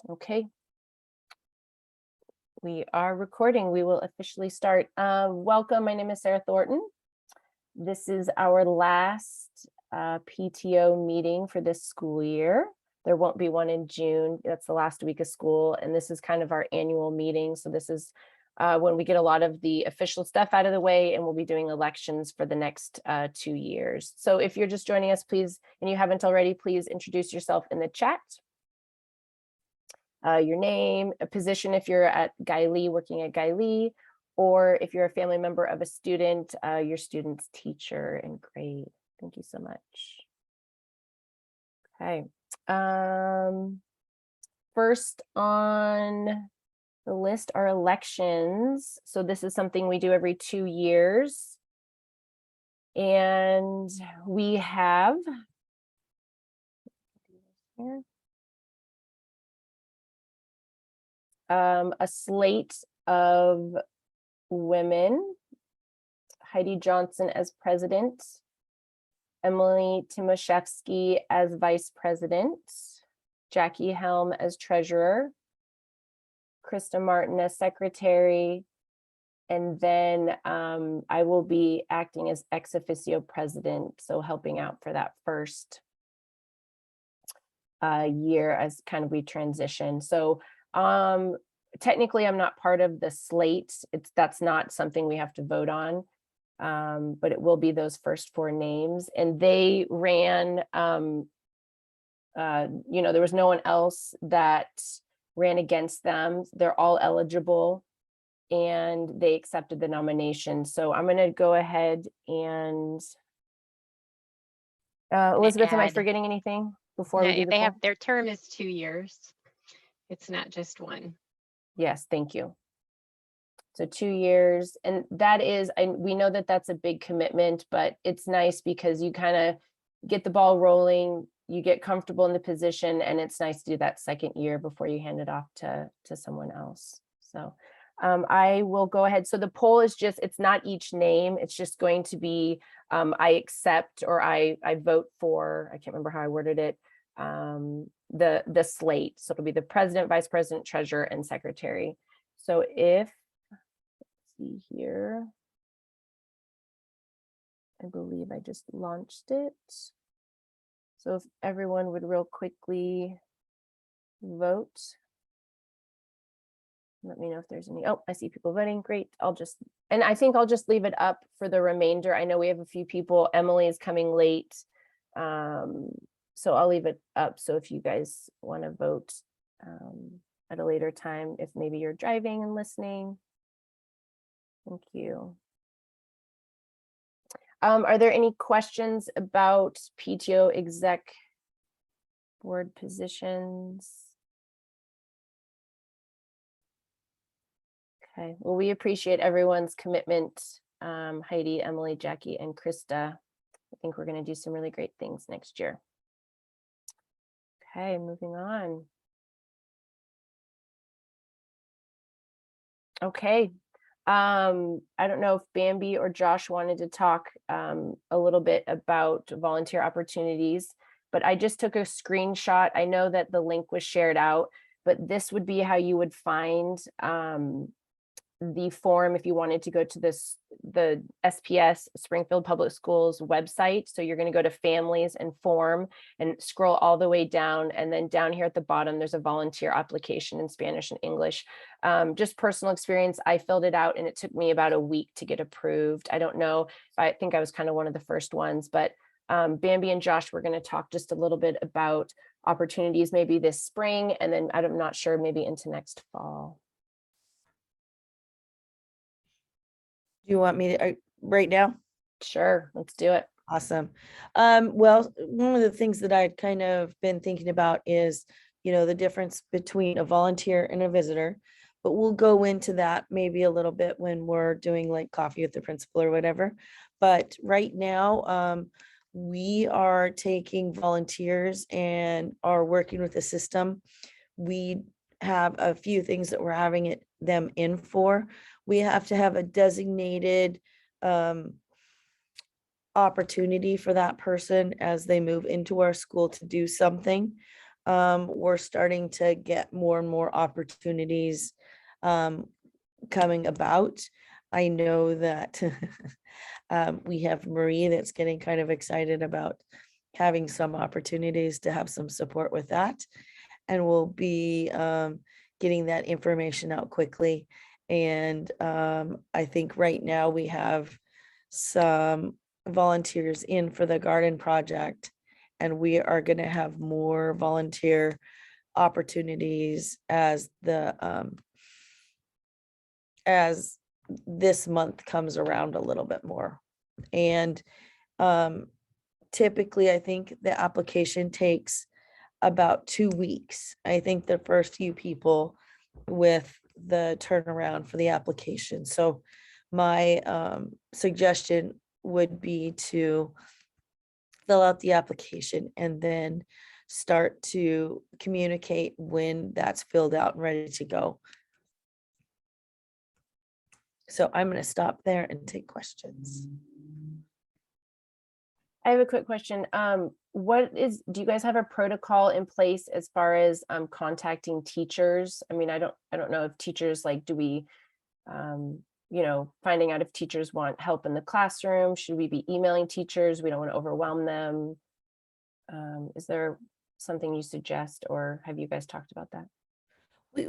Okay. We are recording. We will officially start. Welcome. My name is Sarah Thornton. This is our last PTO meeting for this school year. There won't be one in June. That's the last week of school. And this is kind of our annual meeting. So this is when we get a lot of the official stuff out of the way, and we'll be doing elections for the next 2 years. So if you're just joining us, please, and you haven't already, please introduce yourself in the chat. Your name, a position if you're at Guy Lee, working at Guy Lee, or if you're a family member of a student, your student's teacher and grade. Thank you so much. Okay. First on the list are elections. So this is something we do every 2 years. And we have a slate of women: Heidi Johnson as president, Emily Timoshevsky as vice president, Jackie Helm as treasurer, Krista Martin as secretary, and then I will be acting as ex officio president, so helping out for that first year as kind of we transition. So technically I'm not part of the slate. That's not something we have to vote on, but it will be those first 4 names. And they ran, there was no one else that ran against them. They're all eligible and they accepted the nomination. So I'm going to go ahead and Elizabeth, am I forgetting anything before we do the poll? Their term is 2 years. It's not just one. Yes, thank you. So 2 years, and that is, we know that that's a big commitment, but it's nice because you kind of get the ball rolling, you get comfortable in the position, and it's nice to do that second year before you hand it off to someone else. So I will go ahead. So the poll is just, it's not each name, it's just going to be I accept or I vote for, I can't remember how I worded it, the slate. So it'll be the president, vice president, treasurer, and secretary. So if, let's see here, I believe I just launched it. So if everyone would real quickly vote. Let me know if there's any. Oh, I see people voting. Great. I think I'll just leave it up for the remainder. I know we have a few people. Emily is coming late. So I'll leave it up. So if you guys want to vote at a later time, if maybe you're driving and listening. Thank you. Are there any questions about PTO exec board positions? Okay, well, we appreciate everyone's commitment. Heidi, Emily, Jackie, and Krista. I think we're going to do some really great things next year. Okay, moving on. Okay. I don't know if Bambi or Josh wanted to talk a little bit about volunteer opportunities, but I just took a screenshot. I know that the link was shared out, but this would be how you would find the form if you wanted to go to the SPS Springfield Public Schools website. So you're going to go to families and form and scroll all the way down, and then down here at the bottom there's a volunteer application in Spanish and English. Just personal experience, I filled it out and it took me about a week to get approved. I don't know, I think I was kind of one of the first ones, but Bambi and Josh, we're going to talk just a little bit about opportunities maybe this spring, and then I'm not sure, maybe into next fall. Do you want me to right now? Sure, let's do it. Awesome. Well, one of the things that I'd kind of been thinking about is, the difference between a volunteer and a visitor, but we'll go into that maybe a little bit when we're doing like coffee with the principal or whatever. But right now, we are taking volunteers and are working with the system. We have a few things that we're having them in for. We have to have a designated opportunity for that person as they move into our school to do something. we're starting to get more and more opportunities coming about. I know that we have Marie that's getting kind of excited about having some opportunities to have some support with that. And we'll be getting that information out quickly. And I think right now we have some volunteers in for the garden project. And we are going to have more volunteer opportunities as as this month comes around a little bit more. And typically, I think the application takes about 2 weeks. I think the first few people with the turnaround for the application. So my suggestion would be to fill out the application and then start to communicate when that's filled out and ready to go. So I'm going to stop there and take questions. I have a quick question. Do you guys have a protocol in place as far as contacting teachers? I mean, I don't know if teachers, like, do we, finding out if teachers want help in the classroom? Should we be emailing teachers? We don't want to overwhelm them. Is there something you suggest, or have you guys talked about that?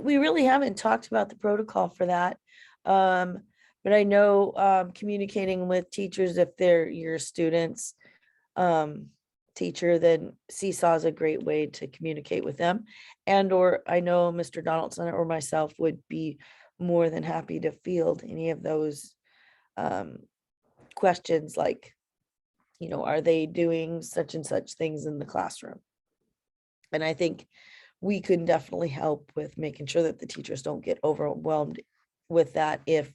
We really haven't talked about the protocol for that. But I know communicating with teachers, if they're your students, teacher, then Seesaw is a great way to communicate with them. And or I know Mr. Donaldson or myself would be more than happy to field any of those questions, like, are they doing such and such things in the classroom? And I think we can definitely help with making sure that the teachers don't get overwhelmed with that if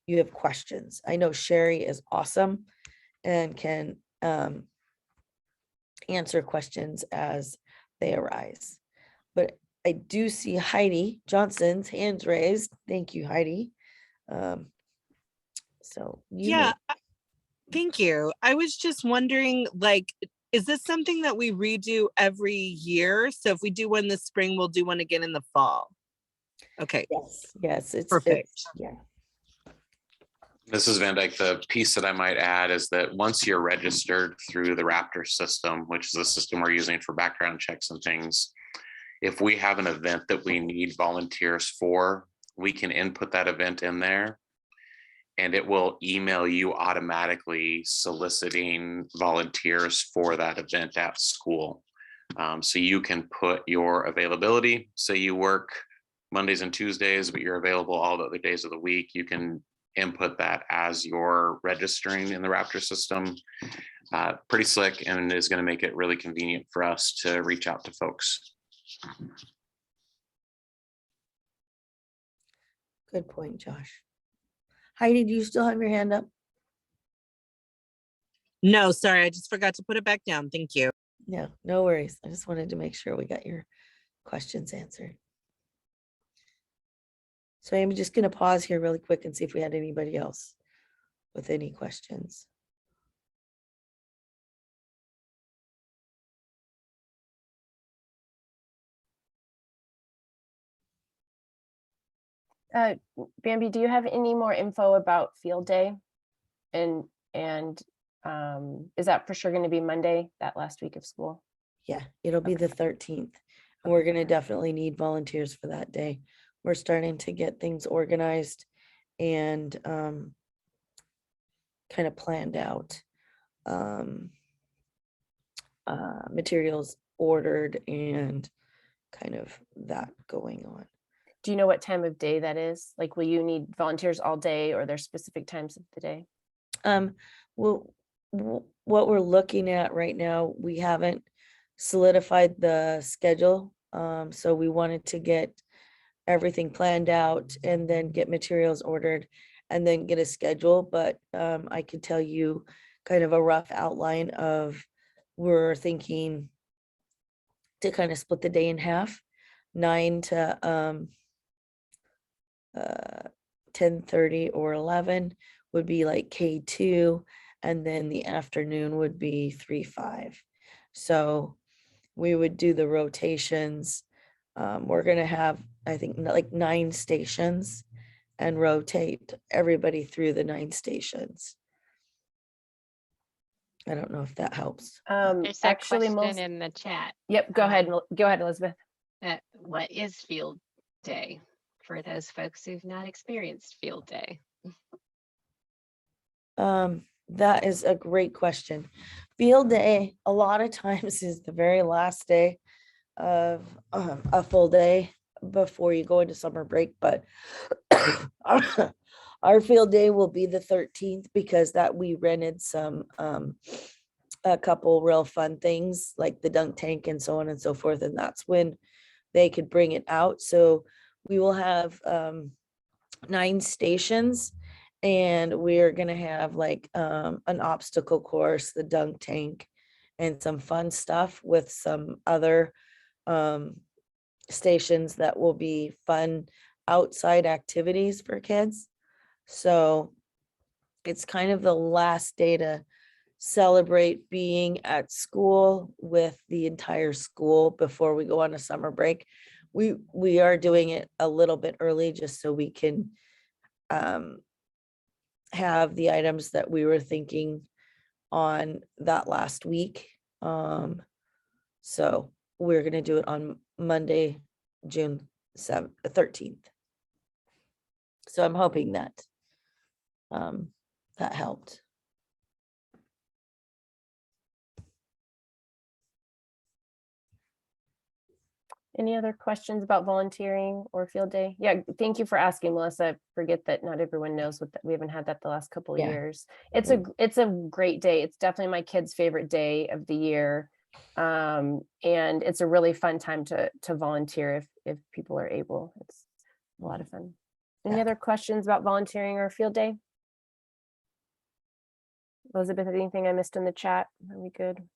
you have questions. I know Sherry is awesome and can answer questions as they arise. But I do see Heidi Johnson's hands raised. Thank you, Heidi. So Yeah, thank you. I was just wondering, like, is this something that we redo every year? So if we do one this spring, we'll do one again in the fall. Okay. Yes, it's perfect. Yeah. This is Van Dyke. The piece that I might add is that once you're registered through the Raptor system, which is the system we're using for background checks and things, if we have an event that we need volunteers for, we can input that event in there and it will email you automatically soliciting volunteers for that event at school. So you can put your availability, say you work Mondays and Tuesdays, but you're available all the other days of the week. You can input that as you're registering in the Raptor system. Pretty slick, and is going to make it really convenient for us to reach out to folks. Good point, Josh. Heidi, do you still have your hand up? No, sorry, I just forgot to put it back down. Thank you. Yeah, no worries. I just wanted to make sure we got your questions answered. So I'm just going to pause here really quick and see if we had anybody else with any questions. Bambi, do you have any more info about field day? And is that for sure going to be Monday, that last week of school? Yeah, it'll be the 13th. And we're going to definitely need volunteers for that day. We're starting to get things organized and kind of planned out. Materials ordered and kind of that going on. Do you know what time of day that is? Like, will you need volunteers all day, or there's specific times of the day? Well, what we're looking at right now, we haven't solidified the schedule. So we wanted to get everything planned out and then get materials ordered and then get a schedule. But I could tell you kind of a rough outline of, we're thinking to kind of split the day in half, 9 to 10:30 or 11 would be like K2, and then the afternoon would be 3-5. So we would do the rotations. We're gonna have, I think, like 9 stations and rotate everybody through the 9 stations. I don't know if that helps. There's a Actually, question most, in the chat. yep, go ahead, Elizabeth. What is field day for those folks who've not experienced field day? That is a great question. Field day, a lot of times is the very last day of a full day before you go into summer break, but our field day will be the 13th because that we rented some a couple real fun things like the dunk tank and so on and so forth, and that's when they could bring it out. So we will have 9 stations, and we're gonna have like an obstacle course, the dunk tank, and some fun stuff with some other stations that will be fun outside activities for kids. So it's kind of the last day to celebrate being at school with the entire school before we go on a summer break. We are doing it a little bit early just so we can have the items that we were thinking on that last week. So we're gonna do it on Monday, June 13th. So I'm hoping that that helped. Any other questions about volunteering or field day? Yeah, thank you for asking, Melissa. I forget that not everyone knows what we haven't had that the last couple of Yeah. years. It's a great day. It's definitely my kids' favorite day of the year. And it's a really fun time to volunteer if people are able. It's a lot of fun. Any Yeah. other questions about volunteering or field day? Elizabeth, anything I missed in the chat? Are we good?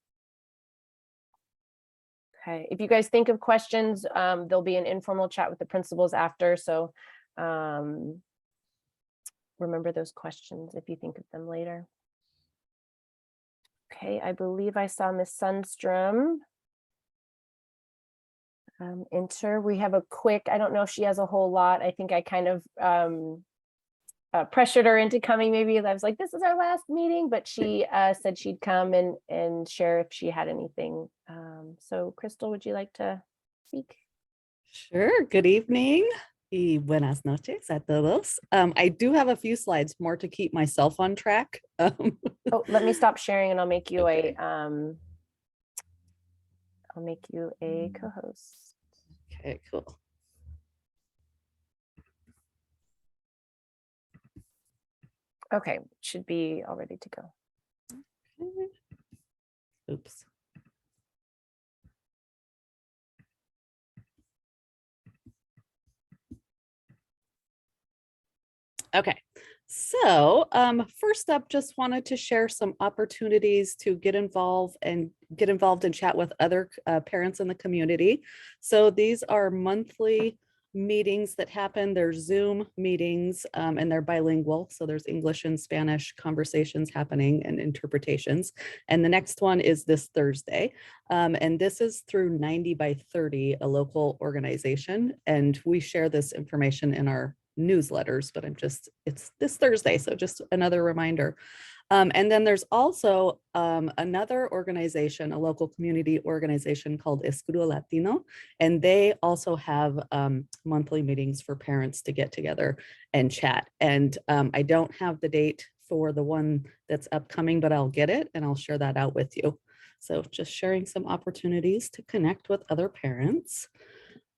Okay, if you guys think of questions, there'll be an informal chat with the principals after, so remember those questions if you think of them later. Okay, I believe I saw Miss Sundstrom enter. We have a quick, I don't know if she has a whole lot. I think I kind of pressured her into coming. Maybe I was like, this is our last meeting, but she said she'd come and share if she had anything. So Crystal, would you like to speak? Sure. Good evening y buenas noches a todos. I do have a few slides more to keep myself on track. Oh, let me stop sharing and I'll make you Okay. I'll make you a co-host. Okay, cool. Okay, should be all ready to go. Oops. Okay, so first up, just wanted to share some opportunities to get involved and chat with other parents in the community. So these are monthly meetings that happen. They're Zoom meetings and they're bilingual. So there's English and Spanish conversations happening and interpretations. And the next one is this Thursday. And this is through 90 by 30, a local organization. And we share this information in our newsletters, but it's this Thursday. So just another reminder. And then there's also another organization, a local community organization called Escudo Latino, and they also have monthly meetings for parents to get together and chat. And I don't have the date for the one that's upcoming, but I'll get it and I'll share that out with you. So just sharing some opportunities to connect with other parents.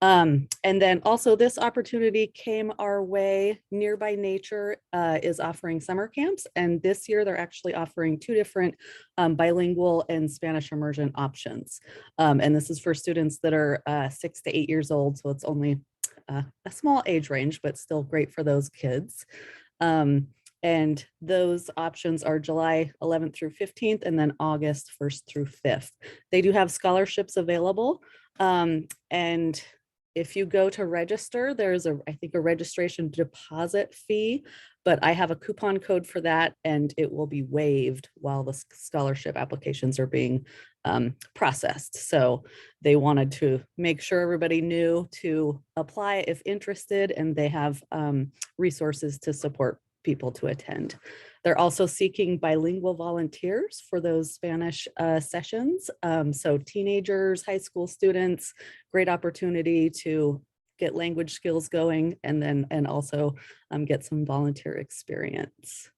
And then also this opportunity came our way. Nearby Nature is offering summer camps. And this year they're actually offering 2 different bilingual and Spanish immersion options. And this is for students that are 6 to 8 years old. So it's only a small age range, but still great for those kids. And those options are July 11th through 15th, and then August 1st through 5th. They do have scholarships available. And if you go to register, there's I think a registration deposit fee, but I have a coupon code for that and it will be waived while the scholarship applications are being processed. So they wanted to make sure everybody knew to apply if interested, and they have resources to support people to attend. They're also seeking bilingual volunteers for those Spanish sessions. So teenagers, high school students, great opportunity to get language skills going, and also get some volunteer experience.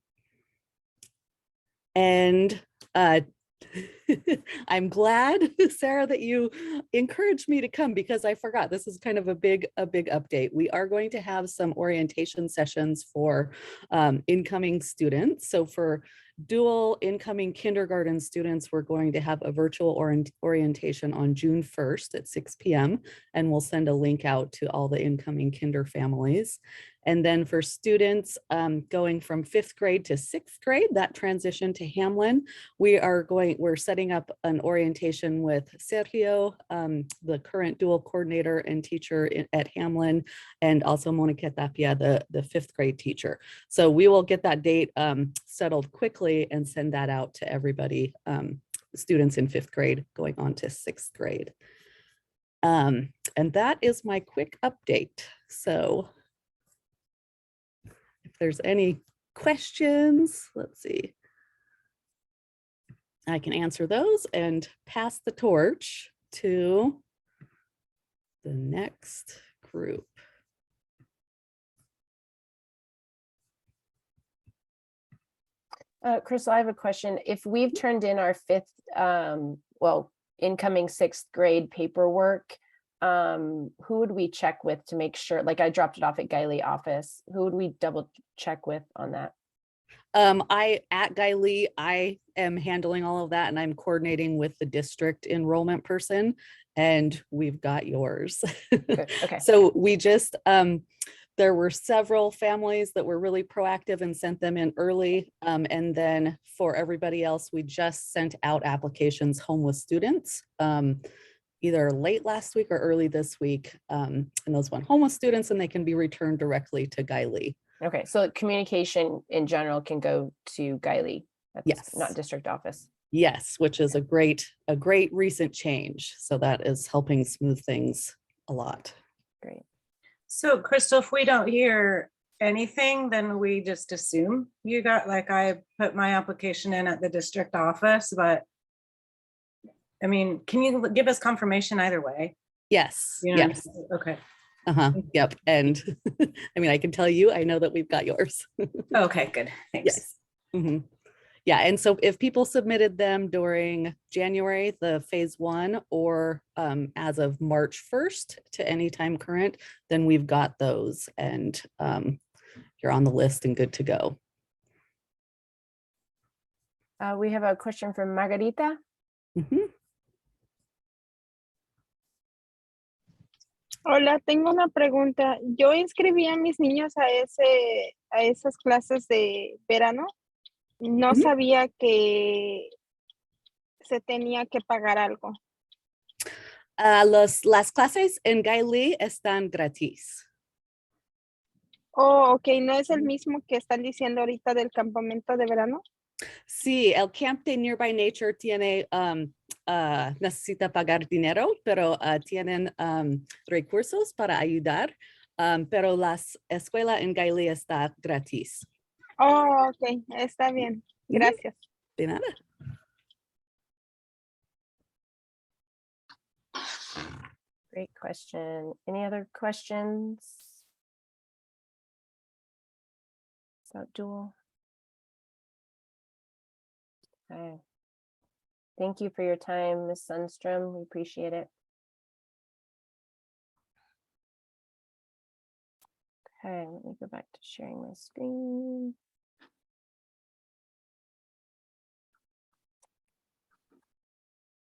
And I'm glad, Sarah, that you encouraged me to come, because I forgot this is kind of a big update. We are going to have some orientation sessions for incoming students. So for dual incoming kindergarten students, we're going to have a virtual orientation on June 1st at 6 p.m. and we'll send a link out to all the incoming kinder families. And then for students going from 5th grade to 6th grade, that transition to Hamlin, we're setting up an orientation with Sergio, the current dual coordinator and teacher at Hamlin, and also Monica Tapia, the 5th grade teacher. So we will get that date settled quickly and send that out to everybody, students in 5th grade going on to 6th grade. And that is my quick update. So if there's any questions, let's see. I can answer those and pass the torch to the next group. Crystal, I have a question. If we've turned in our 5th, well, incoming 6th grade paperwork, who would we check with to make sure? Like I dropped it off at Guy Lee office. Who would we double check with on that? At Guy Lee, I am handling all of that, and I'm coordinating with the district enrollment person, and we've got yours. Good. Okay. So we just, there were several families that were really proactive and sent them in early. And then for everybody else, we just sent out applications home with students, either late last week or early this week. And those went home with students, and they can be returned directly to Guy Lee. Okay, so communication in general can go to Guy Lee. Yes. Not district office. Yes, which is a great recent change. So that is helping smooth things a lot. Great. So Crystal, if we don't hear anything, then we just assume you got, like I put my application in at the district office, but I mean, can you give us confirmation either way? Yes, You know, yes. okay. Yep. And I mean, I can tell you, I know that we've got yours. Okay, good. Thanks. Yes. Mhm. Yeah. And so if people submitted them during January, the phase 1, or as of March 1st to any time current, then we've got those, and you're on the list and good to go. We have a question from Margarita. Mhm. Hola, tengo una pregunta. Yo inscribí a mis niños a esas clases de verano. No Ujú. sabía que se tenía que pagar algo. Las clases en Guy Lee están gratis. Oh, ok, ¿no es el mismo que están diciendo ahorita del campamento de verano? Sí, el Camp de Nearby Nature tiene, necesita pagar dinero, pero tienen recursos para ayudar, pero la escuela en Guy Lee está gratis. Oh, ok, está bien. Gracias. De nada. Great question. Any other questions? About dual? Okay. Thank you for your time, Ms. Sundstrom. We appreciate it. Okay, let me go back to sharing my screen.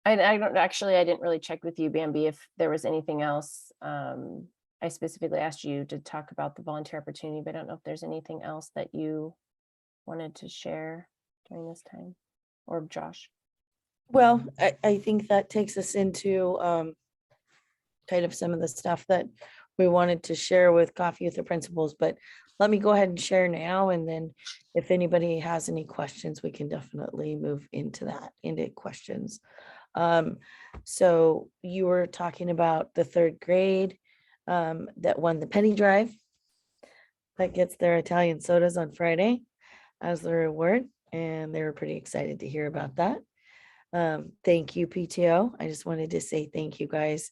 I don't actually, I didn't really check with you, Bambi, if there was anything else. I specifically asked you to talk about the volunteer opportunity, but I don't know if there's anything else that you wanted to share during this time, or Josh. Well, I think that takes us into kind of some of the stuff that we wanted to share with Coffee with the Principals, but let me go ahead and share now. And then if anybody has any questions, we can definitely move into questions. So you were talking about the third grade that won the penny drive that gets their Italian sodas on Friday as their reward. And they were pretty excited to hear about that. Thank you, PTO. I just wanted to say thank you guys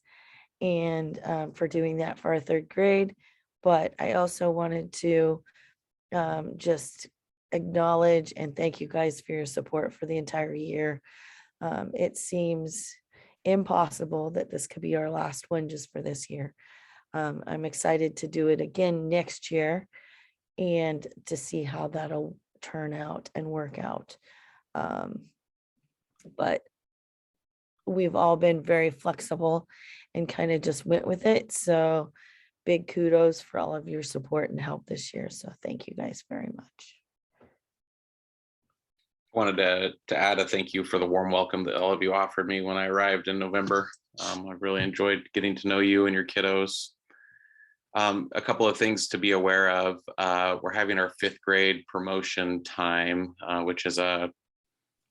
and for doing that for our third grade. But I also wanted to just acknowledge and thank you guys for your support for the entire year. It seems impossible that this could be our last one just for this year. I'm excited to do it again next year and to see how that'll turn out and work out. But we've all been very flexible and kind of just went with it. So big kudos for all of your support and help this year. So thank you guys very much. Wanted to add a thank you for the warm welcome that all of you offered me when I arrived in November. I really enjoyed getting to know you and your kiddos. A couple of things to be aware of. We're having our 5th grade promotion time, which is a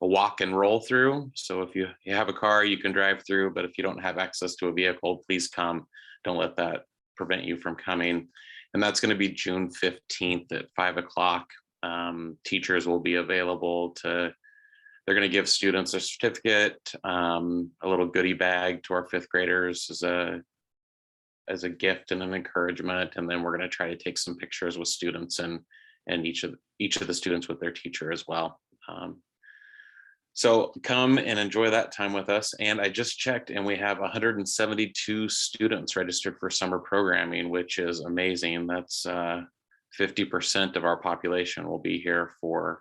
walk and roll through. So if you have a car, you can drive through, but if you don't have access to a vehicle, please come. Don't let that prevent you from coming. And that's going to be June 15th at 5 o'clock. Teachers will be available they're going to give students a certificate, a little goodie bag to our 5th graders as a gift and an encouragement. And then we're going to try to take some pictures with students and each of the students with their teacher as well. So come and enjoy that time with us. And I just checked and we have 172 students registered for summer programming, which is amazing. That's 50% of our population will be here for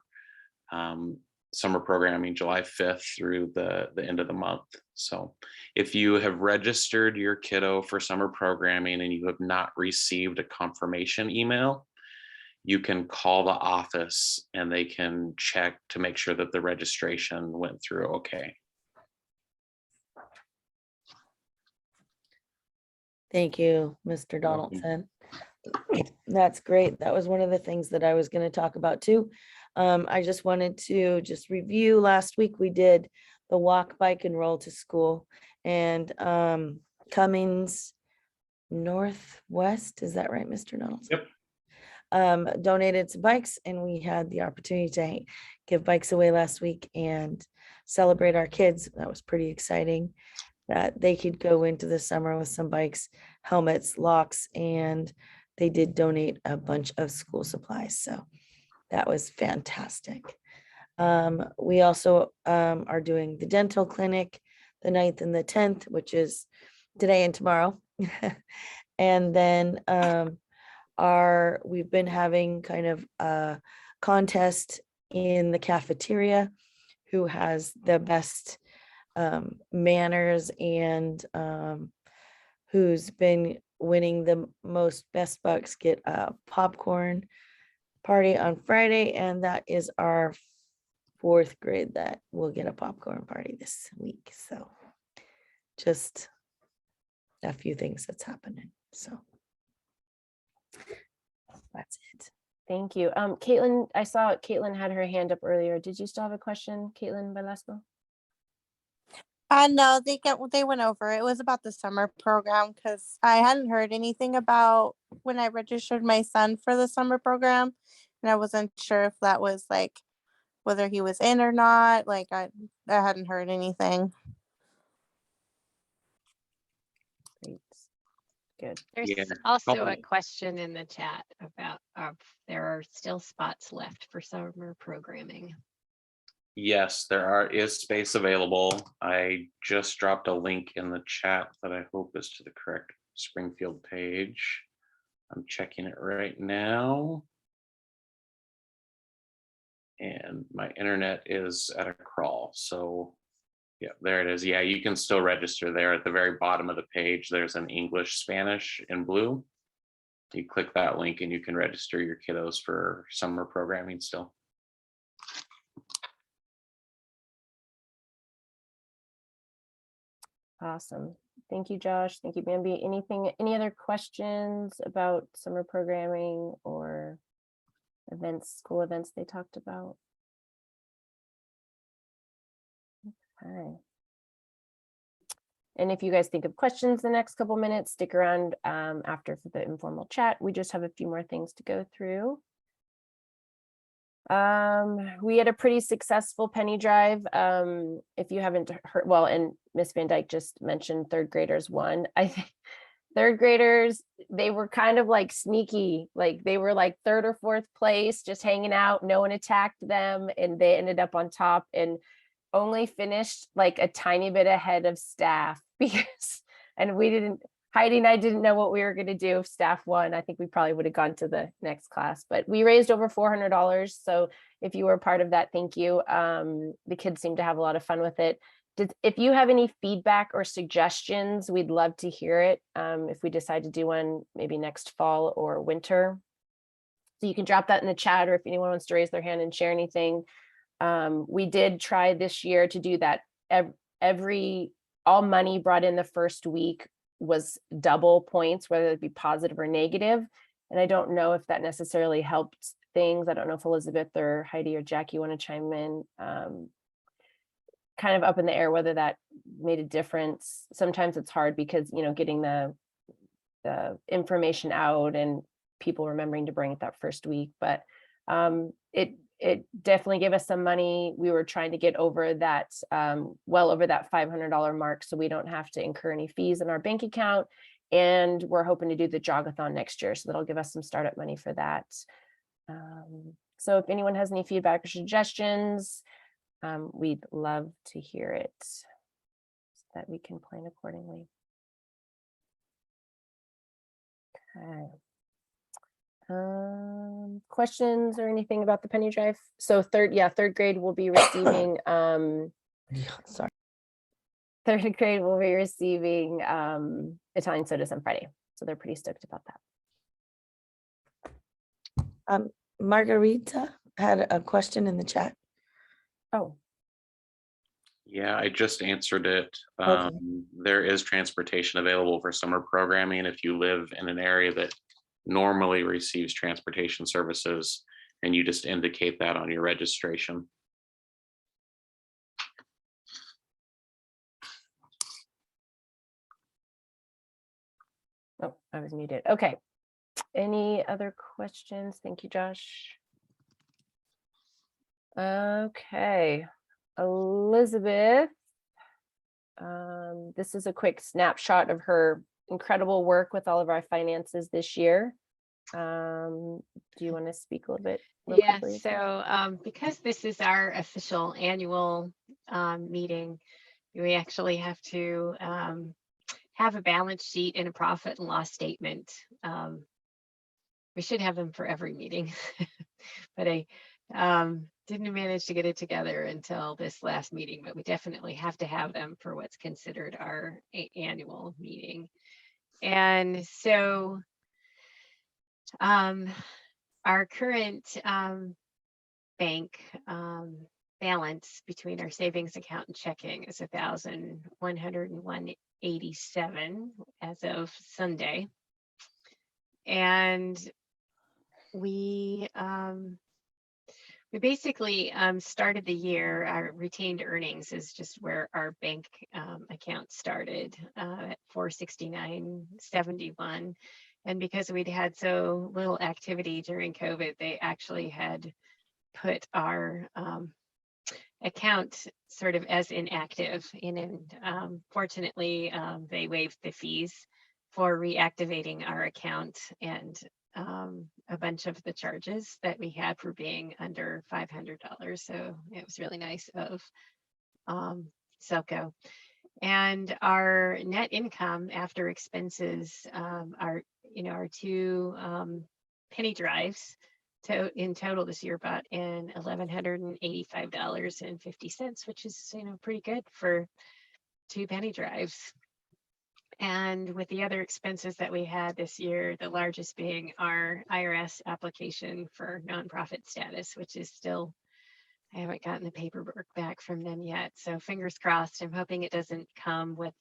summer programming July 5th through the end of the month. So if you have registered your kiddo for summer programming and you have not received a confirmation email, you can call the office and they can check to make sure that the registration went through okay. Thank you, Mr. Donaldson. That's great. That was one of the things that I was going to talk about too. I just wanted to just review. Last week we did the walk, bike, and roll to school, and Cummings Northwest. Is that right, Mr. Donaldson? Yep. Donated some bikes, and we had the opportunity to give bikes away last week and celebrate our kids. That was pretty exciting that they could go into the summer with some bikes, helmets, locks, and they did donate a bunch of school supplies. So that was fantastic. We also are doing the dental clinic the 9th and the 10th, which is today and tomorrow. And then we've been having kind of a contest in the cafeteria, who has the best manners and who's been winning the most best bucks get a popcorn party on Friday, and that is our 4th grade that will get a popcorn party this week. So just a few things that's happening. So that's it. Thank you. Caitlin, I saw Caitlin had her hand up earlier. Did you still have a question, Caitlin Velasco? No, they went over. It was about the summer program because I hadn't heard anything about when I registered my son for the summer program, and I wasn't sure if that was like whether he was in or not. Like I hadn't heard anything. Great. Good. There's Yeah. also a question in the chat about there are still spots left for summer programming. Yes, there is space available. I just dropped a link in the chat that I hope is to the correct Springfield page. I'm checking it right now. And my internet is at a crawl. So yeah, there it is. Yeah, you can still register there at the very bottom of the page. There's an English, Spanish in blue. You click that link and you can register your kiddos for summer programming still. Awesome. Thank you, Josh. Thank you, Bambi. Any other questions about summer programming or events, school events they talked about? Okay. And if you guys think of questions the next couple minutes, stick around after for the informal chat. We just have a few more things to go through. We had a pretty successful penny drive. If you haven't heard, well, and Miss Van Dyke just mentioned third graders won. I think third graders, they were kind of like sneaky, like they were like third or fourth place, just hanging out. No one attacked them, and they ended up on top and only finished like a tiny bit ahead of staff because, and we didn't, Heidi and I didn't know what we were going to do if staff won. I think we probably would have gone to the next class, but we raised over $400. So if you were part of that, thank you. The kids seemed to have a lot of fun with it. If you have any feedback or suggestions, we'd love to hear it. If we decide to do one maybe next fall or winter. So you can drop that in the chat, or if anyone wants to raise their hand and share anything. We did try this year to do that. All money brought in the first week was double points, whether it be positive or negative. And I don't know if that necessarily helped things. I don't know if Elizabeth or Heidi or Jackie want to chime in. Kind of up in the air whether that made a difference. Sometimes it's hard because, you know, getting the information out and people remembering to bring it that first week, but it definitely gave us some money. We were trying to get over that, well over that $500 mark, so we don't have to incur any fees in our bank account. And we're hoping to do the jogathon next year, so that'll give us some startup money for that. So if anyone has any feedback or suggestions, we'd love to hear it so that we can plan accordingly. Okay. Questions or anything about the penny drive? So third grade will be receiving Sorry. third grade will be receiving Italian sodas on Friday, so they're pretty stoked about that. Margarita had a question in the chat. Oh, Yeah, I just answered it. Okay. There is transportation available for summer programming if you live in an area that normally receives transportation services, and you just indicate that on your registration. oh, I was muted. Okay. Any other questions? Thank you, Josh. Okay, Elizabeth. This is a quick snapshot of her incredible work with all of our finances this year. Do you want to speak a little bit? Yeah, so because this is our official annual meeting, we actually have to have a balance sheet and a profit and loss statement. We should have them for every meeting, but I didn't manage to get it together until this last meeting, but we definitely have to have them for what's considered our annual meeting. And so our current bank balance between our savings account and checking is $1,101.87 as of Sunday. And we basically started the year, our retained earnings is just where our bank account started at $469.71. And because we'd had so little activity during COVID, they actually had put our account sort of as inactive. And fortunately, they waived the fees for reactivating our account and a bunch of the charges that we had for being under $500. So it was really nice of Selco. And our net income after expenses, our two penny drives in total this year brought in $1,185.50, which is pretty good for 2 penny drives. And with the other expenses that we had this year, the largest being our IRS application for nonprofit status, which is still, I haven't gotten the paperwork back from them yet. So fingers crossed. I'm hoping it doesn't come with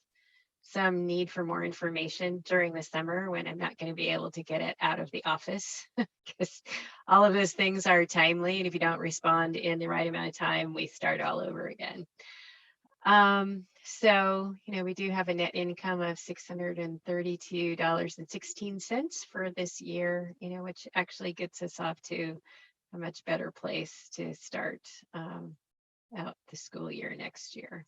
some need for more information during the summer when I'm not going to be able to get it out of the office, because all of those things are timely. And if you don't respond in the right amount of time, we start all over again. So, we do have a net income of $632.16 for this year, which actually gets us off to a much better place to start out the school year next year.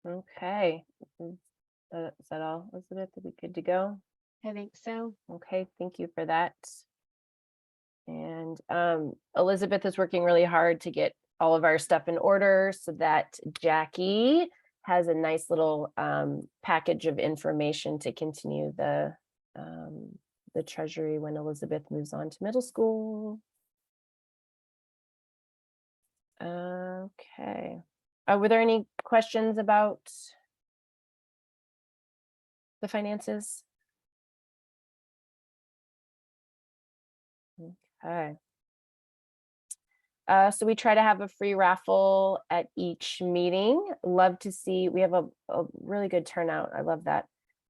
Okay. Is that all, Elizabeth? Are we good to go? I think so. Okay, thank you for that. And Elizabeth is working really hard to get all of our stuff in order so that Jackie has a nice little package of information to continue the treasury when Elizabeth moves on to middle school. Okay. Were there any questions about the finances? Okay. So we try to have a free raffle at each meeting. Love to see, we have a really good turnout. I love that.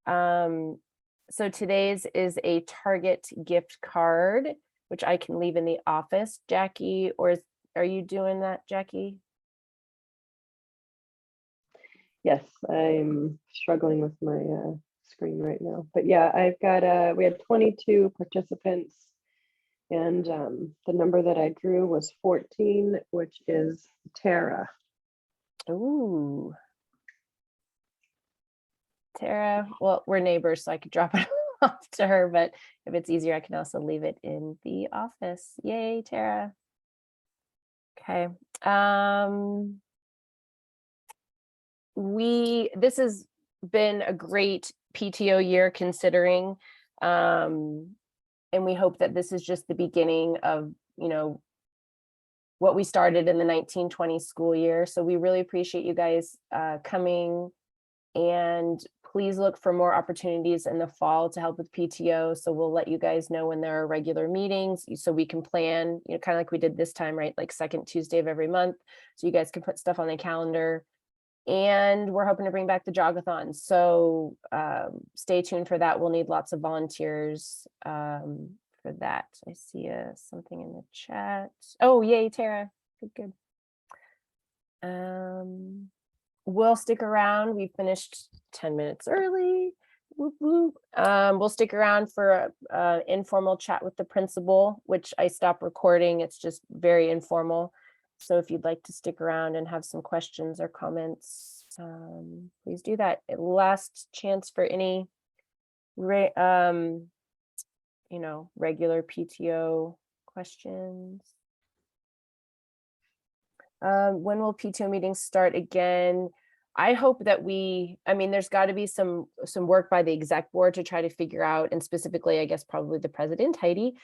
So today's is a Target gift card, which I can leave in the office. Jackie, are you doing that, Jackie? Yes, I'm struggling with my screen right now. But yeah, I've got, we had 22 participants, and the number that I drew was 14, which is Tara. Ooh. Tara, well, we're neighbors, so I could drop it off to her, but if it's easier, I can also leave it in the office. Yay, Tara. Okay. This has been a great PTO year considering, and we hope that this is just the beginning of, what we started in the 1920 school year. So we really appreciate you guys coming, and please look for more opportunities in the fall to help with PTO. So we'll let you guys know when there are regular meetings so we can plan, kind of like we did this time, right? Like second Tuesday of every month. So you guys can put stuff on the calendar. And we're hoping to bring back the jogathon. So stay tuned for that. We'll need lots of volunteers for that. I see something in the chat. Oh, yay, Tara. Good. We'll stick around. We finished 10 minutes early. Whoop, whoop. We'll stick around for an informal chat with the principal, which I stopped recording. It's just very informal. So if you'd like to stick around and have some questions or comments, please do that. Last chance for any, regular PTO questions. When will PTO meetings start again? I hope that there's got to be some work by the exec board to try to figure out, and specifically, I guess, probably the president, Heidi.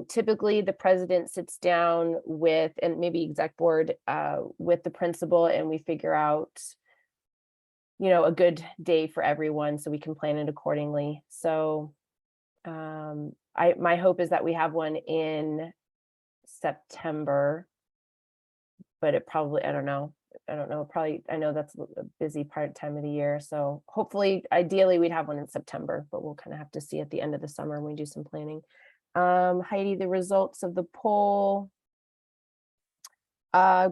Typically the president sits down with, and maybe exec board, with the principal, and we figure out, a good day for everyone so we can plan it accordingly. So my hope is that we have one in September, but it probably, I don't know, probably, I know that's a busy time of the year. So hopefully, ideally we'd have one in September, but we'll kind of have to see at the end of the summer when we do some planning. Heidi, the results of the poll.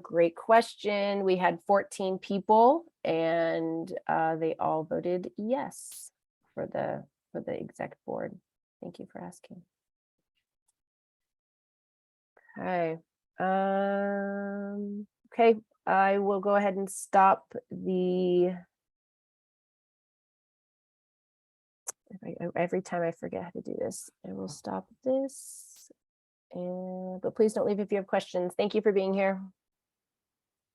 Great question. We had 14 people and they all voted yes for the exec board. Thank you for asking. Okay. Okay, I will go ahead and stop the. Every time I forget how to do this, I will stop this. But please don't leave if you have questions. Thank you for being here.